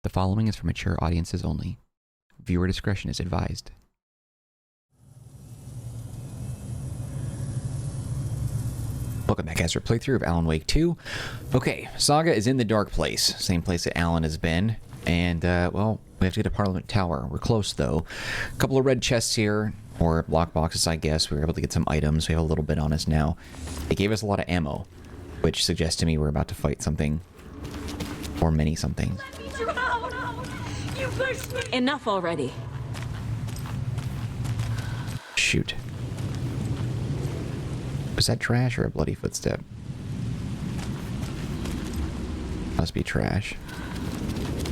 The following is for mature audiences only. Viewer discretion is advised. Welcome back, guys, to our playthrough of Alan Wake 2. Okay, Saga is in the dark place. Same place that Alan has been. And, well, we have to get to Parliament Tower. We're close, though. A couple of red chests here, or block boxes, I guess. We were able to get some items. We have a little bit on us now. It gave us a lot of ammo, which suggests to me we're about to fight something. Or many something. Enough already. Shoot. Was that trash or a bloody footstep? Must be trash.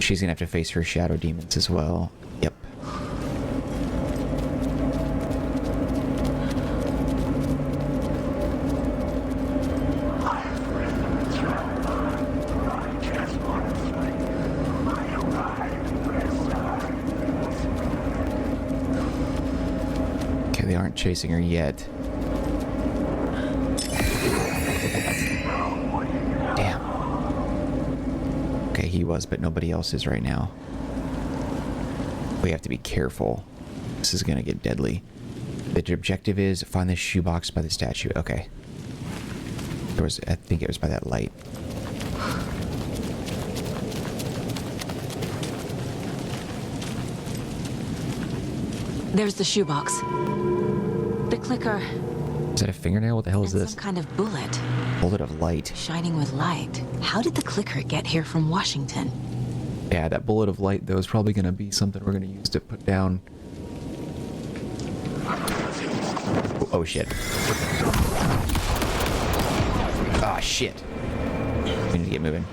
She's gonna have to face her shadow demons as well. Yep. Okay, they aren't chasing her yet. He was, but nobody else is right now. We have to be careful. This is gonna get deadly. The objective is find the shoebox by the statue. Okay. There was, I think it was by that light. There's the shoebox. The clicker. Is that a fingernail? What the hell is this? Some kind of bullet. Bullet of light. Shining with light. How did the clicker get here from Washington? Yeah, that bullet of light, though, is probably going to be something we're going to use to put down. Oh, shit. Ah, shit. We need to get moving.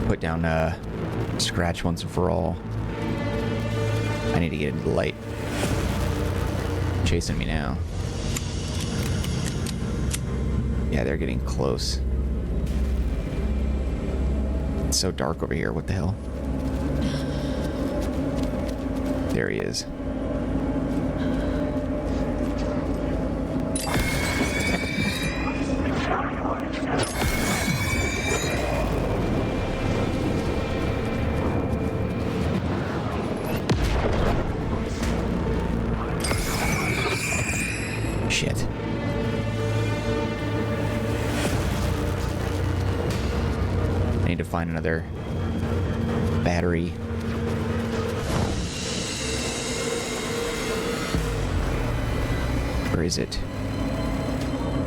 Put down, Scratch once and for all. I need to get into the light. Chasing me now. Yeah, they're getting close. It's so dark over here. What the hell? There he is. Shit. I need to find another battery. Where is it?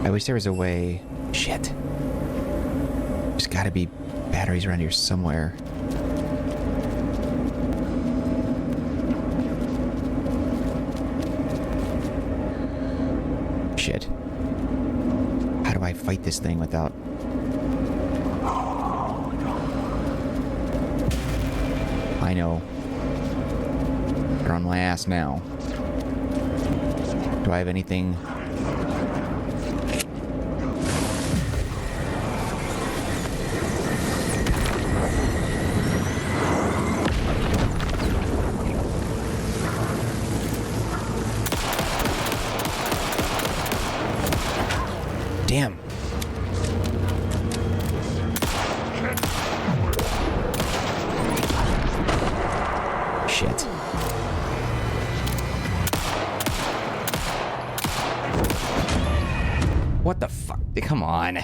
I wish there was a way. Shit. There's gotta be batteries around here somewhere. Shit. How do I fight this thing without... I know. They're on my ass now. Do I have anything? Damn. Shit. What the fuck? Come on.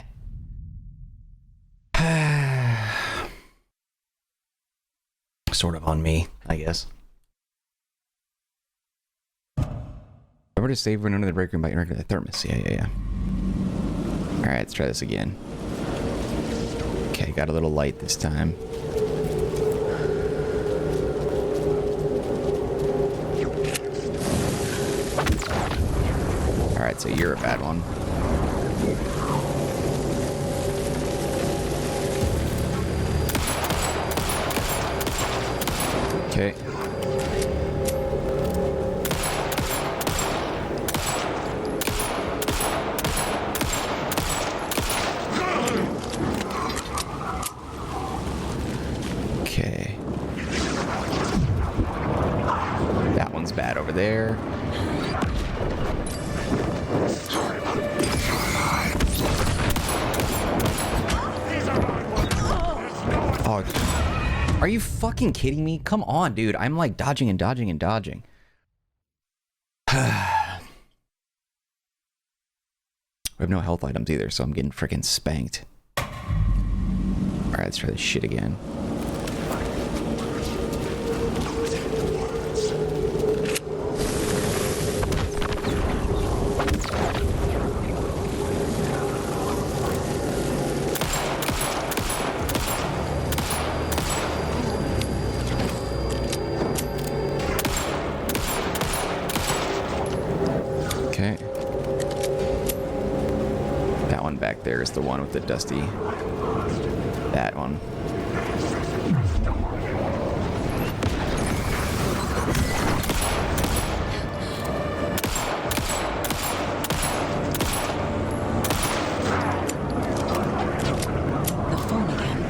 Sort of on me, I guess. Remember to save when under the break room by entering the thermos. Yeah. Alright, let's try this again. Okay, got a little light this time. Alright, so you're a bad one. Okay. Okay. That one's bad over there. Oh, are you fucking kidding me? Come on, dude. I'm like dodging and dodging and dodging. We have no health items either, so I'm getting freaking spanked. Alright, let's try this shit again. Okay. That one back there is the one with the dusty... That one. The phone again.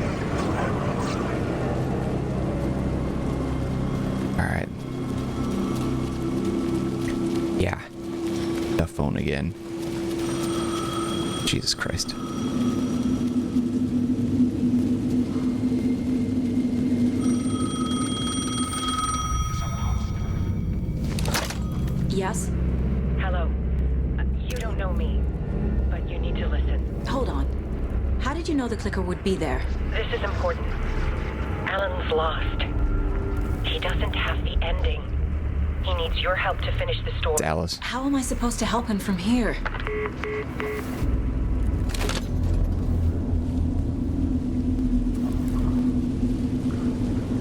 Alright. Yeah. The phone again. Jesus Christ. Yes? Hello. You don't know me, but you need to listen. Hold on. How did you know the clicker would be there? This is important. Alan's lost. He doesn't have the ending. He needs your help to finish the story. It's Alice. How am I supposed to help him from here?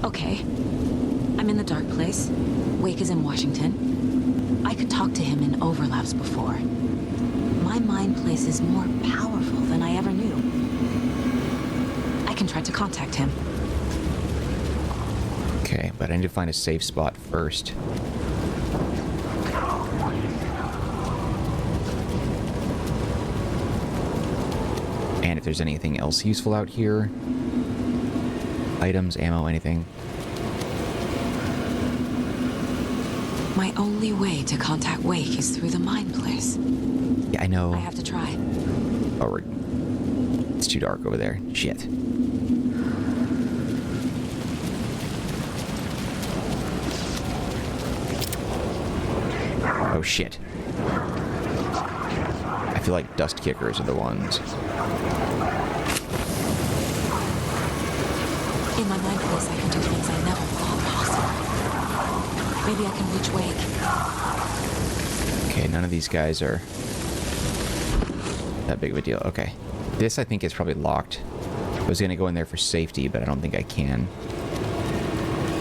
Okay. I'm in the dark place. Wake is in Washington. I could talk to him in overlaps before. My mind place is more powerful than I ever knew. I can try to contact him. Okay, but I need to find a safe spot first. And if there's anything else useful out here. Items, ammo, anything. My only way to contact Wake is through the mind place. Yeah, I know. I have to try. Oh, it's too dark over there. Shit. Oh, shit. I feel like dust kickers are the ones. In my mind place, I can do things I never thought possible. Maybe I can reach Wake. Okay, none of these guys are that big of a deal. Okay. This, I think, is probably locked. I was going to go in there for safety, but I don't think I can.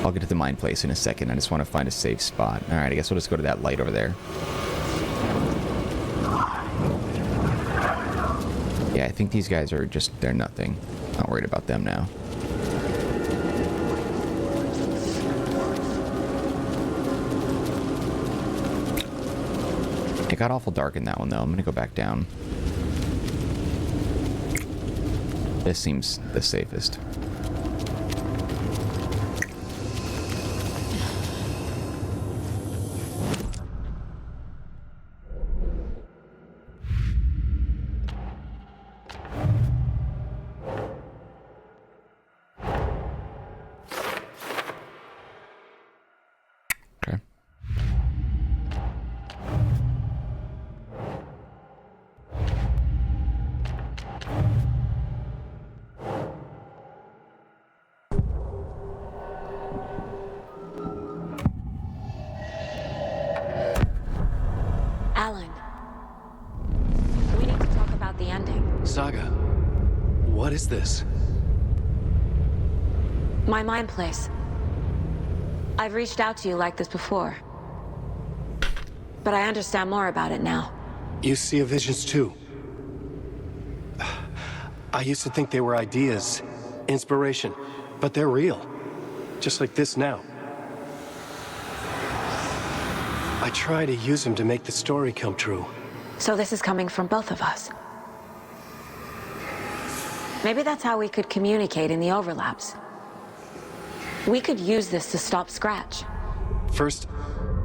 I'll get to the mine place in a second. I just want to find a safe spot. Alright, I guess we'll just go to that light over there. Yeah, I think these guys are just... they're nothing. Not worried about them now. It got awful dark in that one, though. I'm going to go back down. This seems the safest. Okay. Alan. We need to talk about the ending. Saga, what is this? My mind place. I've reached out to you like this before. But I understand more about it now. You see visions too. I used to think they were ideas, inspiration, but they're real. Just like this now. I try to use them to make the story come true. So this is coming from both of us. Maybe that's how we could communicate in the overlaps. We could use this to stop Scratch. First,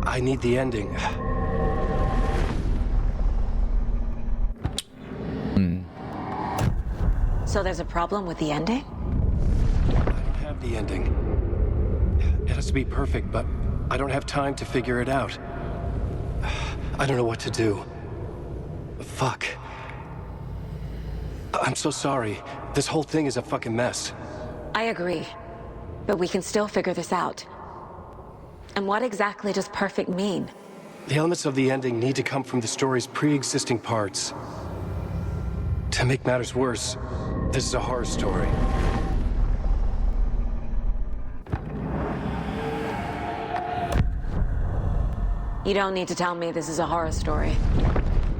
I need the ending. So there's a problem with the ending? I don't the ending. It has to be perfect, but I don't have time to figure it out. I don't know what to do. Fuck. I'm so sorry. This whole thing is a fucking mess. I agree. But we can still figure this out. And what exactly does perfect mean? The elements of the ending need to come from the story's pre-existing parts. To make matters worse, this is a horror story. You don't need to tell me this is a horror story.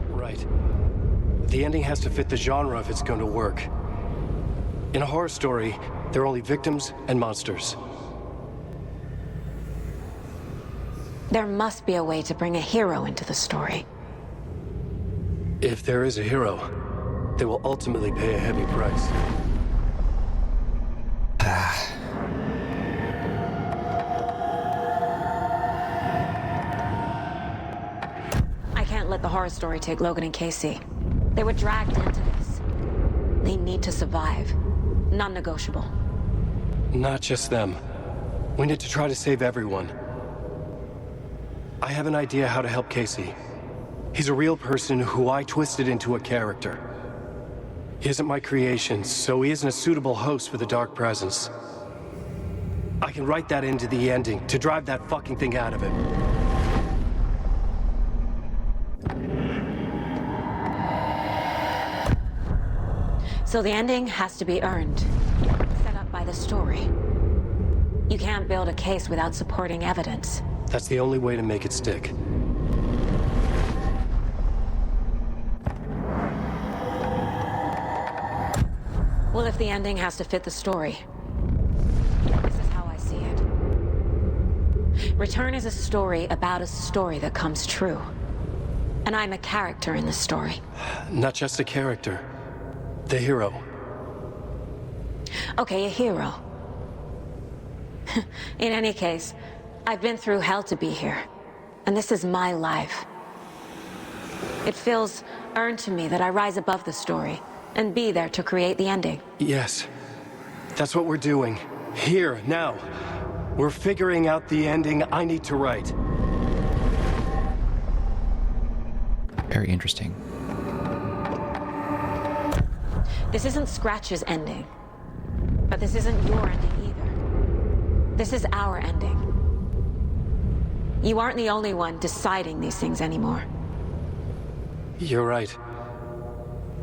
Right. The ending has to fit the genre if it's going to work. In a horror story, there are only victims and monsters. There must be a way to bring a hero into the story. If there is a hero, they will ultimately pay a heavy price. I can't let the horror story take Logan and Casey. They were dragged into this. They need to survive. Non-negotiable. Not just them. We need to try to save everyone. I have an idea how to help Casey. He's a real person who I twisted into a character. He isn't my creation, so he isn't a suitable host for the Dark Presence. I can write that into the ending to drive that fucking thing out of him. So the ending has to be earned. Set up by the story. You can't build a case without supporting evidence. That's the only way to make it stick. Well, if the ending has to fit the story, this is how I see it. Return is a story about a story that comes true. And I'm a character in the story. Not just a character. The hero. Okay, a hero. In any case, I've been through hell to be here. And this is my life. It feels earned to me that I rise above the story and be there to create the ending. Yes. That's what we're doing. Here, now. We're figuring out the ending I need to write. Very interesting. This isn't Scratch's ending. But this isn't your ending either. This is our ending. You aren't the only one deciding these things anymore. You're right.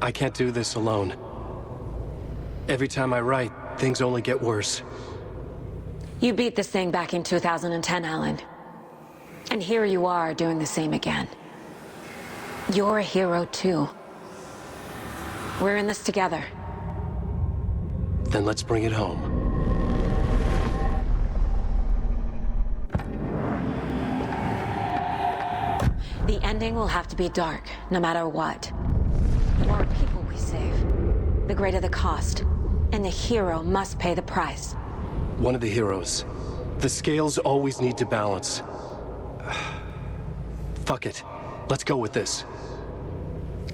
I can't do this alone. Every time I write, things only get worse. You beat this thing back in 2010, Alan. And here you are doing the same again. You're a hero too. We're in this together. Then let's bring it home. The ending will have to be dark, no matter what. The more people we save, the greater the cost. And the hero must pay the price. One of the heroes. The scales always need to balance. Fuck it. Let's go with this.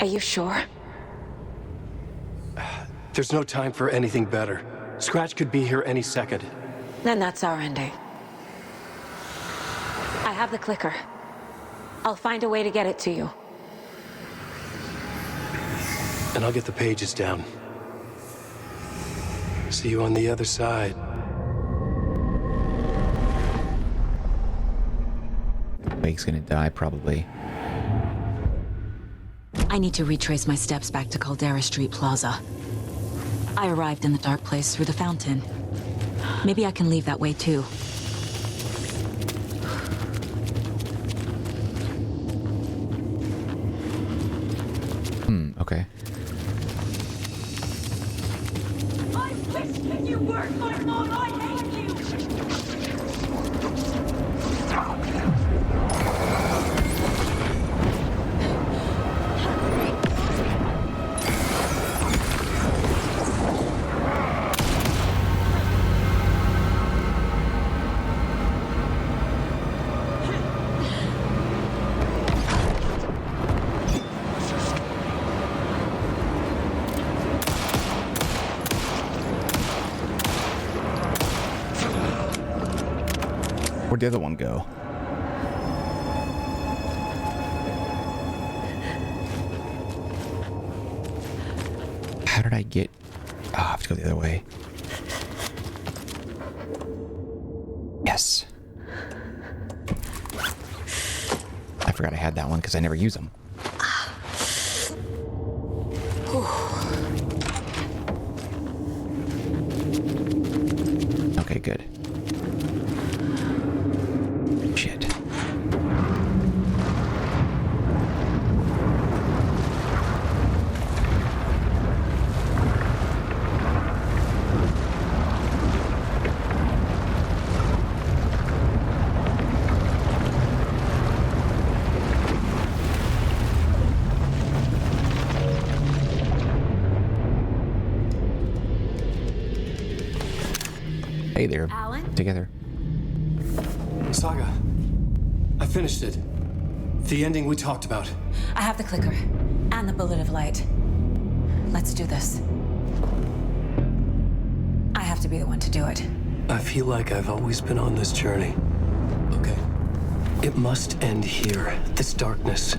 Are you sure? There's no time for anything better. Scratch could be here any second. Then that's our ending. I have the clicker. I'll find a way to get it to you. And I'll get the pages down. See you on the other side. Wake's gonna die, probably. I need to retrace my steps back to Caldera Street Plaza. I arrived in the dark place through the fountain. Maybe I can leave that way too. Okay. I wish that you weren't my mom. I hate you. Where'd the other one go? How did I get... Oh, I have to go the other way. Yes. I forgot I had that one because I never use them. Okay, good. Shit. Hey there. Alan? Together. Saga, I finished it. The ending we talked about. I have the clicker and the bullet of light. Let's do this. I have to be the one to do it. I feel like I've always been on this journey. Okay. It must end here. This darkness.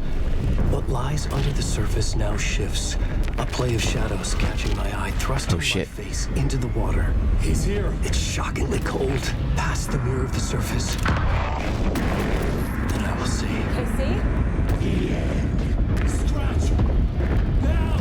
What lies under the surface now shifts. A play of shadows catching my eye, thrusting my face into the water. He's here. It's shockingly cold. Past the mirror of the surface. Then I will see. Casey? Stretch! Now!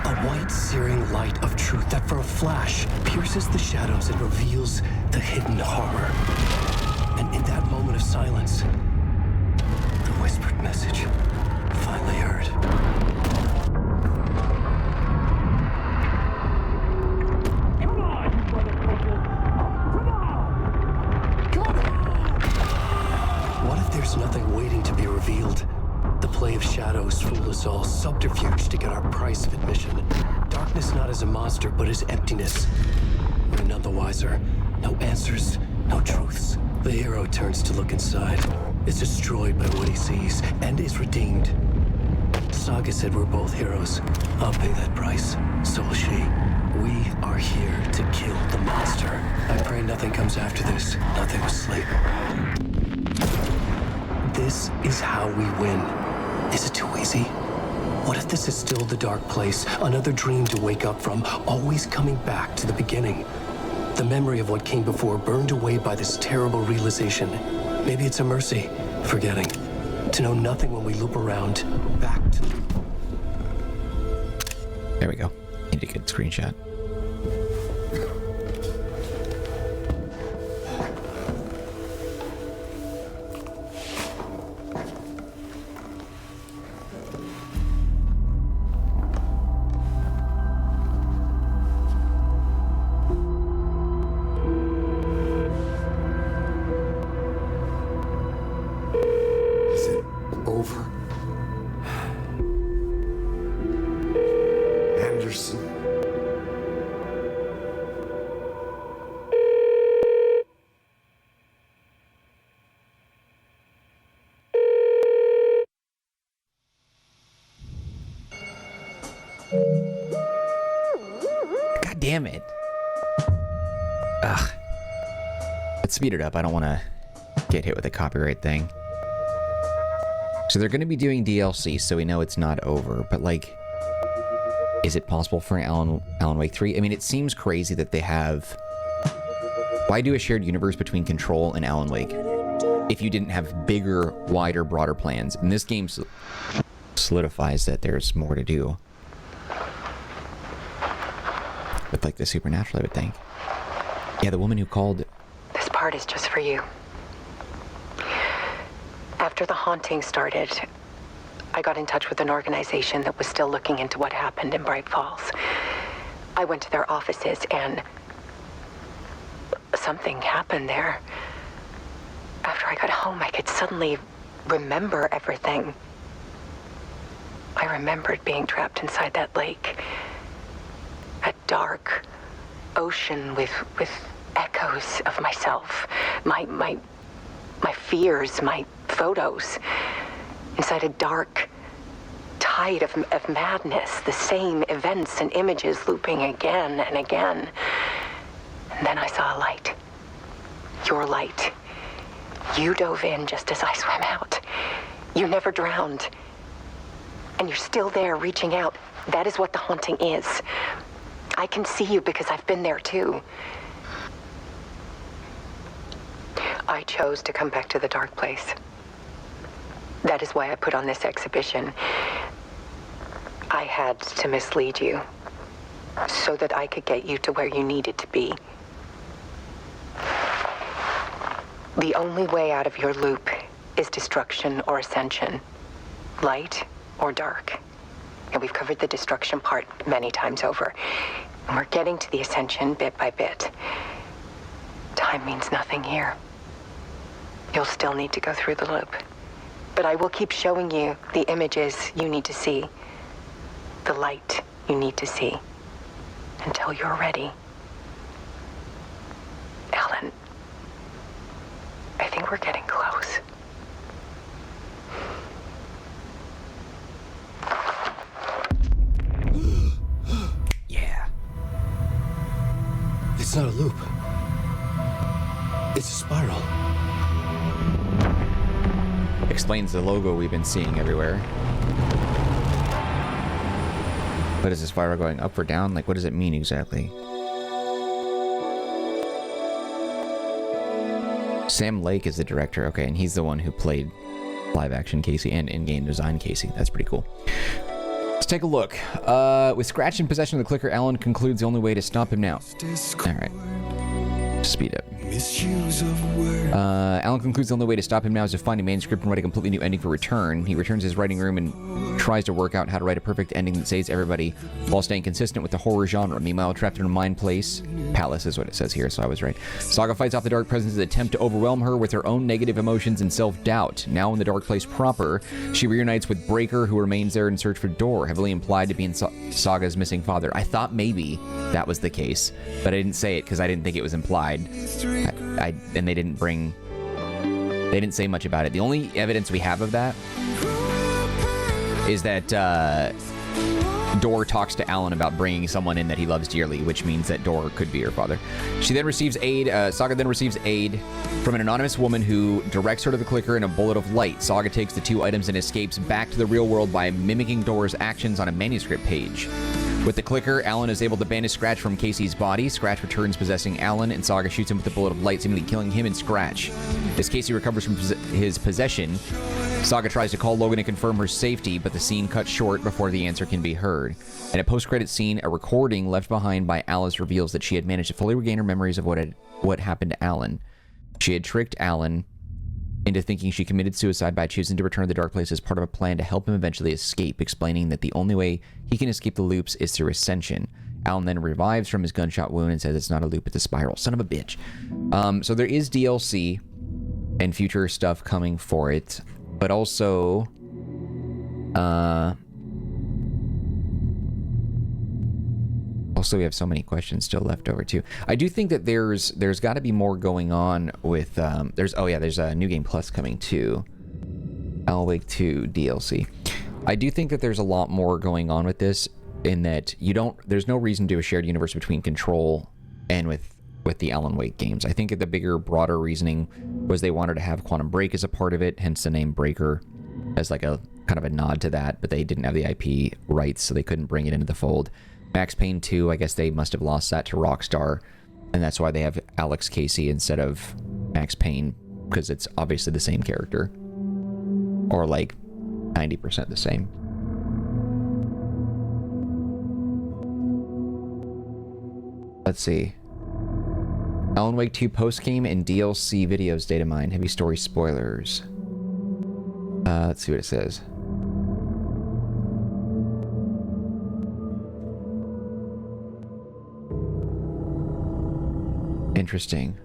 A white, searing light of truth that for a flash pierces the shadows and reveals the hidden horror. And in that moment of silence, the whispered message finally heard. What if there's nothing waiting to be revealed? The play of shadows fool us all, subterfuge to get our price of admission. Darkness not as a monster, but as emptiness. We're none the wiser. No answers, no truths. The hero turns to look inside, is destroyed by what he sees, and is redeemed. Saga said we're both heroes. I'll pay that price. So will she. We are here to kill the monster. I pray nothing comes after this. Nothing will sleep. This is how we win. Is it too easy? What if this is still the dark place? Another dream to wake up from, always coming back to the beginning. The memory of what came before burned away by this terrible realization. Maybe it's a mercy, forgetting. To know nothing when we loop around, back to... There we go. Need a good screenshot. God damn it. Ugh. Let's speed it up. I don't want to get hit with a copyright thing. So they're going to be doing DLC, so we know it's not over. But, like, is it possible for Alan Wake 3? I mean, it seems crazy that they have... Why do a shared universe between Control and Alan Wake if you didn't have bigger, wider, broader plans? And this game solidifies that there's more to do. With, like, the supernatural, I would think. Yeah, the woman who called... This part is just for you. After the haunting started, I got in touch with an organization that was still looking into what happened in Bright Falls. I went to their offices and something happened there. After I got home, I could suddenly remember everything. I remembered being trapped inside that lake. A dark ocean with echoes of myself. My fears, my photos. Inside a dark, tide of madness, the same events and images looping again and again. And then I saw a light. Your light. You dove in just as I swam out. You never drowned. And you're still there reaching out. That is what the haunting is. I can see you because I've been there too. I chose to come back to the dark place. That is why I put on this exhibition. I had to mislead you so that I could get you to where you needed to be. The only way out of your loop is destruction or ascension, light or dark. And we've covered the destruction part many times over. And we're getting to the ascension bit by bit. Time means nothing here. You'll still need to go through the loop. But I will keep showing you the images you need to see, the light you need to see, until you're ready. Alan, I think we're getting close. Yeah. It's not a loop. It's a spiral. Explains the logo we've been seeing everywhere. But is the spiral going up or down? Like, what does it mean exactly? Sam Lake is the director. Okay, and he's the one who played live-action Casey and in-game design Casey. That's pretty cool. Let's take a look. With Scratch in possession of the clicker, Alan concludes the only way to stop him now. Alright. Speed up. Alan concludes the only way to stop him now is to find a manuscript and write a completely new ending for Return. He returns to his writing room and tries to work out how to write a perfect ending that saves everybody while staying consistent with the horror genre. Meanwhile, trapped in a mind palace is what it says here, so I was right. Saga fights off the dark presence's attempt to overwhelm her with her own negative emotions and self-doubt. Now in the dark place proper, she reunites with Breaker, who remains there in search for Door, heavily implied to be in Saga's missing father. I thought maybe that was the case, but I didn't say it because I didn't think it was implied. And they didn't say much about it. The only evidence we have of that is that Door talks to Alan about bringing someone in that he loves dearly, which means that Door could be her father. She then receives aid. Saga then receives aid from an anonymous woman who directs her to the clicker and a bullet of light. Saga takes the two items and escapes back to the real world by mimicking Door's actions on a manuscript page. With the clicker, Alan is able to banish Scratch from Casey's body. Scratch returns possessing Alan, and Saga shoots him with a bullet of light, seemingly killing him and Scratch. As Casey recovers from his possession, Saga tries to call Logan to confirm her safety, but the scene cuts short before the answer can be heard. In a post-credit scene, a recording left behind by Alice reveals that she had managed to fully regain her memories of what happened to Alan. She had tricked Alan into thinking she committed suicide by choosing to return to the dark place as part of a plan to help him eventually escape, explaining that the only way he can escape the loops is through ascension. Alan then revives from his gunshot wound and says it's not a loop, it's a spiral. Son of a bitch. So there is DLC and future stuff coming for it, but also we have so many questions still left over too. I do think that there's got to be more going on with there's a New Game Plus coming too. Alan Wake 2 DLC. I do think that there's a lot more going on with this, in that there's no reason to do a shared universe between Control and with the Alan Wake games. I think that the bigger, broader reasoning was they wanted to have Quantum Break as a part of it, hence the name Breaker, as like a kind of a nod to that, but they didn't have the IP rights, so they couldn't bring it into the fold. Max Payne 2, I guess they must have lost that to Rockstar, and that's why they have Alex Casey instead of Max Payne, because it's obviously the same character. Or like 90% the same. Let's see. Alan Wake 2 post-game and DLC videos data mine. Heavy story spoilers. Let's see what it says. Interesting.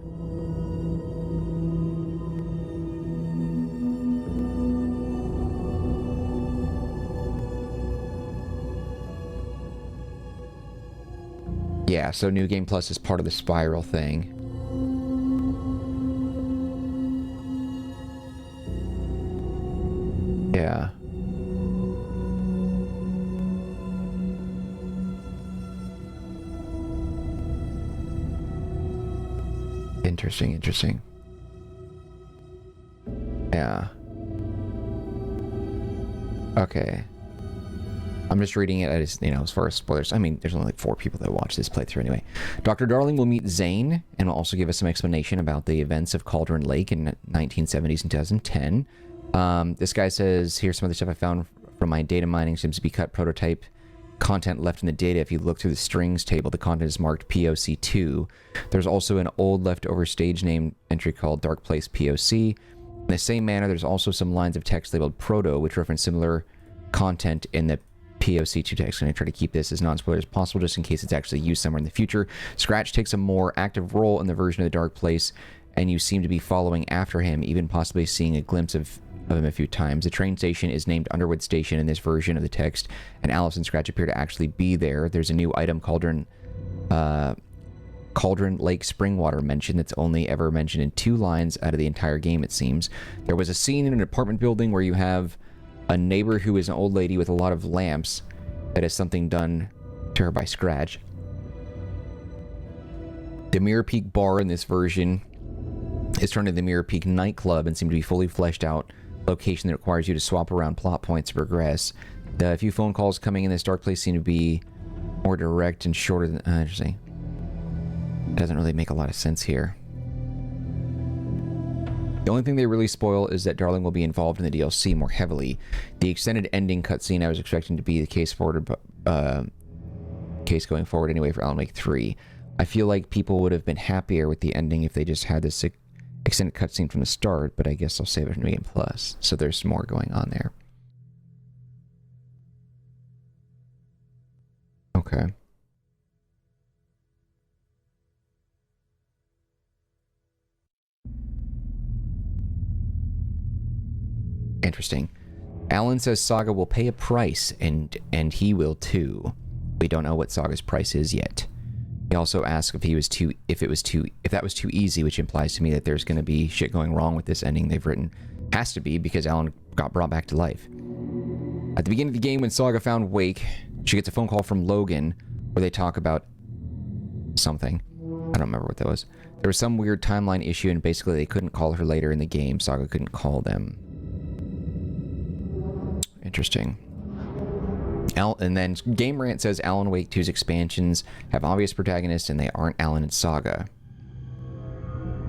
Yeah, so New Game Plus is part of the Spiral thing. Yeah. Interesting, interesting. Yeah. Okay. I'm just reading it. I just, as far as spoilers, I mean, there's only like 4 people that watch this playthrough anyway. Dr. Darling will meet Zane and will also give us some explanation about the events of Cauldron Lake in 1970s and 2010. This guy says, here's some of the stuff I found from my data mining. Seems to be cut prototype content left in the data. If you look through the strings table, the content is marked POC2. There's also an old leftover stage name entry called Dark Place POC. In the same manner, there's also some lines of text labeled Proto, which reference similar content in the POC2 text. I'm going to try to keep this as non-spoiler as possible, just in case it's actually used somewhere in the future. Scratch takes a more active role in the version of the Dark Place, and you seem to be following after him, even possibly seeing a glimpse of him a few times. The train station is named Underwood Station in this version of the text, and Alice and Scratch appear to actually be there. There's a new item, Cauldron Lake spring water mentioned that's only ever mentioned in 2 lines out of the entire game, it seems. There was a scene in an apartment building where you have a neighbor who is an old lady with a lot of lamps that has something done to her by Scratch. The Mirror Peak bar in this version is turned into the Mirror Peak nightclub and seemed to be fully fleshed out location that requires you to swap around plot points to progress. The few phone calls coming in this Dark Place seem to be more direct and shorter than... interesting. It doesn't really make a lot of sense here. The only thing they really spoil is that Darling will be involved in the DLC more heavily. The extended ending cutscene I was expecting to be the case case going forward anyway for Alan Wake 3. I feel like people would have been happier with the ending if they just had this extended cutscene from the start, but I guess I'll save it for New Game Plus. So there's more going on there. Okay. Interesting. Alan says Saga will pay a price, and he will too. We don't know what Saga's price is yet. He also asked if that was too easy, which implies to me that there's going to be shit going wrong with this ending they've written. Has to be, because Alan got brought back to life. At the beginning of the game, when Saga found Wake, she gets a phone call from Logan where they talk about something. I don't remember what that was. There was some weird timeline issue, and basically they couldn't call her later in the game. Saga couldn't call them. Interesting. And then Game Rant says Alan Wake 2's expansions have obvious protagonists and they aren't Alan and Saga.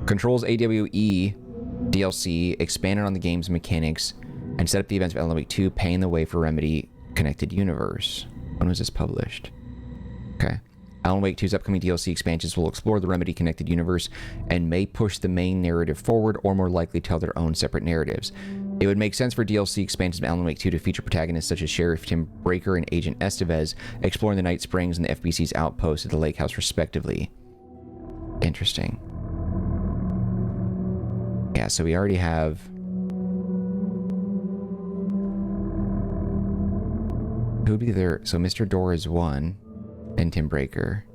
Control's AWE DLC expanded on the game's mechanics and set up the events of Alan Wake 2, paving the way for Remedy Connected Universe. When was this published? Okay. Alan Wake 2's upcoming DLC expansions will explore the Remedy Connected Universe and may push the main narrative forward or more likely tell their own separate narratives. It would make sense for DLC expansions of Alan Wake 2 to feature protagonists such as Sheriff Tim Breaker and Agent Estevez exploring the Night Springs and the FBC's outpost at the Lake House respectively. Interesting. Yeah, so we already have... Who would be there? So Mr. Door is one, and Tim Breaker.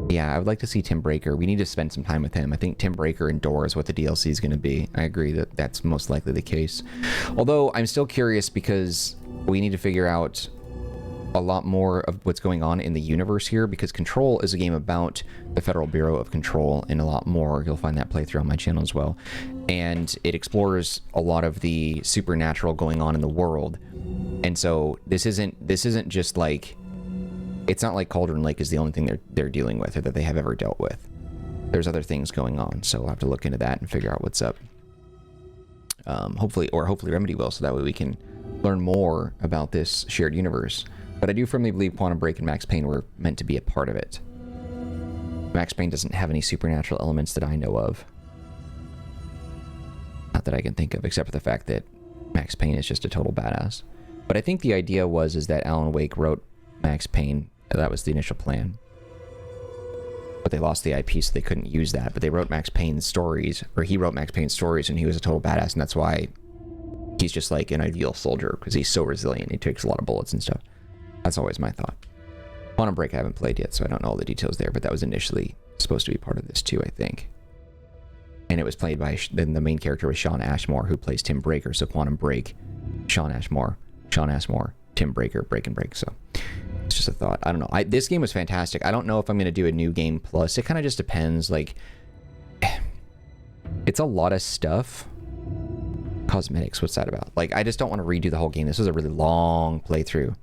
Yeah, I would like to see Tim Breaker. We need to spend some time with him. I think Tim Breaker and Door is what the DLC is going to be. I agree that that's most likely the case. Although, I'm still curious because we need to figure out a lot more of what's going on in the universe here, because Control is a game about the Federal Bureau of Control and a lot more. You'll find that playthrough on my channel as well. And it explores a lot of the supernatural going on in the world. And so this isn't just like... It's not like Cauldron Lake is the only thing they're dealing with or that they have ever dealt with. There's other things going on, so we'll have to look into that and figure out what's up. Hopefully Remedy will, so that way we can learn more about this shared universe. But I do firmly believe Quantum Break and Max Payne were meant to be a part of it. Max Payne doesn't have any supernatural elements that I know of. Not that I can think of, except for the fact that Max Payne is just a total badass. But I think the idea is that Alan Wake wrote Max Payne. That was the initial plan. But they lost the IP, so they couldn't use that. But they wrote Max Payne's stories, or he wrote Max Payne's stories, and he was a total badass, and that's why he's just like an ideal soldier, because he's so resilient. He takes a lot of bullets and stuff. That's always my thought. Quantum Break I haven't played yet, so I don't know all the details there, but that was initially supposed to be part of this too, I think. And it was played by, then the main character was Sean Ashmore, who plays Tim Breaker, so Quantum Break, Sean Ashmore, Tim Breaker, Break and Break, so... It's just a thought. I don't know. This game was fantastic. I don't know if I'm going to do a new game plus. It kind of just depends. Like, It's a lot of stuff. Cosmetics, what's that about? Like, I just don't want to redo the whole game. This was a really long playthrough.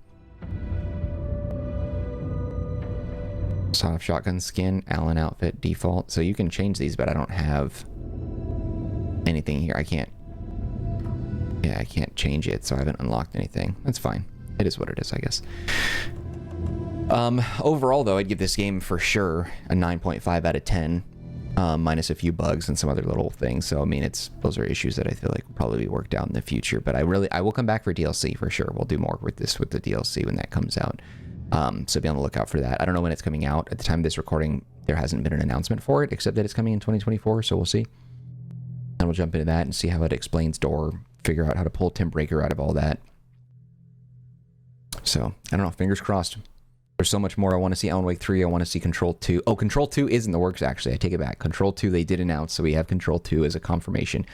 Soft shotgun skin, Allen outfit, default. So you can change these, but I don't have anything here. I can't. Yeah, I can't change it, so I haven't unlocked anything. That's fine. It is what it is, I guess. Overall, though, I'd give this game for sure a 9.5 out of 10, minus a few bugs and some other little things. So, I mean, those are issues that I feel like will probably be worked out in the future. But I will come back for DLC for sure. We'll do more with the DLC when that comes out. So be on the lookout for that. I don't know when it's coming out. At the time of this recording, there hasn't been an announcement for it, except that it's coming in 2024. So we'll see. And we'll jump into that and see how it explains Door, figure out how to pull Tim Breaker out of all that. So, I don't know. Fingers crossed. There's so much more. I want to see Alan Wake 3. I want to see Control 2. Oh, Control 2 is in the works, actually. I take it back. Control 2, they did announce, so we have Control 2 as a confirmation.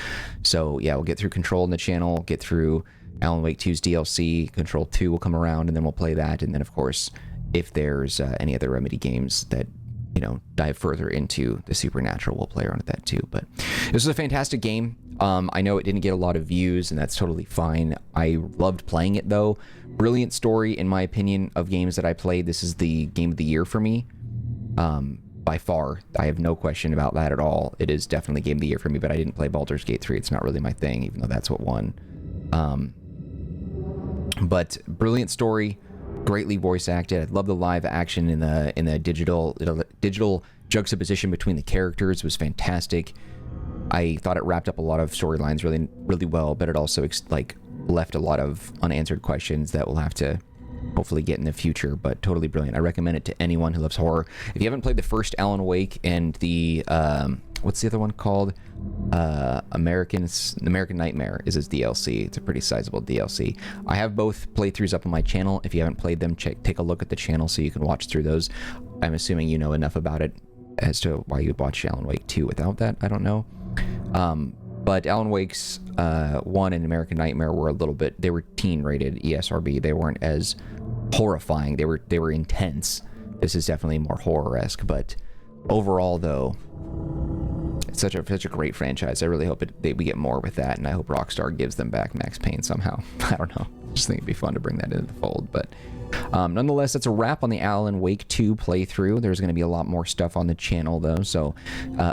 So, yeah, we'll get through Control in the channel, get through Alan Wake 2's DLC. Control 2 will come around, and then we'll play that. And then, of course, if there's any other Remedy games that, you know, dive further into the supernatural, we'll play around with that too. But this was a fantastic game. I know it didn't get a lot of views, and that's totally fine. I loved playing it, though. Brilliant story, in my opinion, of games that I played. This is the game of the year for me. By far. I have no question about that at all. It is definitely game of the year for me, but I didn't play Baldur's Gate 3. It's not really my thing, even though that's what won. But brilliant story. Greatly voice acted. I love the live action in the digital juxtaposition between the characters. It was fantastic. I thought it wrapped up a lot of storylines really, really well, but it also left a lot of unanswered questions that we'll have to hopefully get in the future. But totally brilliant. I recommend it to anyone who loves horror. If you haven't played the first Alan Wake and the what's the other one called? American Nightmare is his DLC. It's a pretty sizable DLC. I have both playthroughs up on my channel. If you haven't played them, take a look at the channel so you can watch through those. I'm assuming you know enough about it as to why you would watch Alan Wake 2 without that. I don't know. But Alan Wake's 1 and American Nightmare were they were teen rated ESRB. They weren't as horrifying. They were intense. This is definitely more horror-esque, but overall, though, it's such a great franchise. I really hope we get more with that, and I hope Rockstar gives them back Max Payne somehow. I don't know. I just think it'd be fun to bring that into the fold. But nonetheless, that's a wrap on the Alan Wake 2 playthrough. There's going to be a lot more stuff on the channel, though, so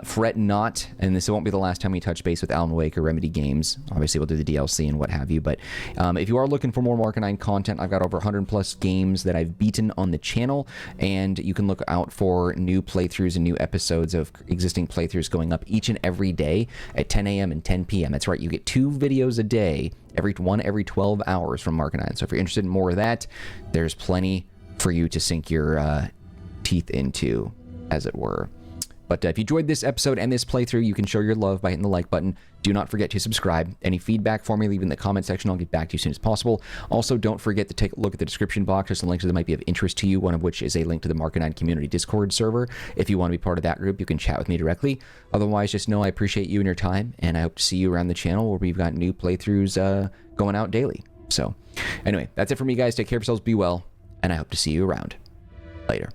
fret not. And this won't be the last time we touch base with Alan Wake or Remedy games. Obviously, we'll do the DLC and what have you. But if you are looking for more Marcanine content, I've got over 100 plus games that I've beaten on the channel, and you can look out for new playthroughs and new episodes of existing playthroughs going up each and every day at 10 a.m. and 10 p.m. That's right, you get 2 videos a day, every 12 hours from Marcanine. So if you're interested in more of that, there's plenty for you to sink your teeth into, as it were. But if you enjoyed this episode and this playthrough, you can show your love by hitting the like button. Do not forget to subscribe. Any feedback for me, leave in the comment section. I'll get back to you as soon as possible. Also, don't forget to take a look at the description box. There's some links that might be of interest to you, one of which is a link to the Marcanine Community Discord server. If you want to be part of that group, you can chat with me directly. Otherwise, just know I appreciate you and your time, and I hope to see you around the channel where we've got new playthroughs going out daily. So, anyway, that's it for me, guys. Take care of yourselves, be well, and I hope to see you around. Later.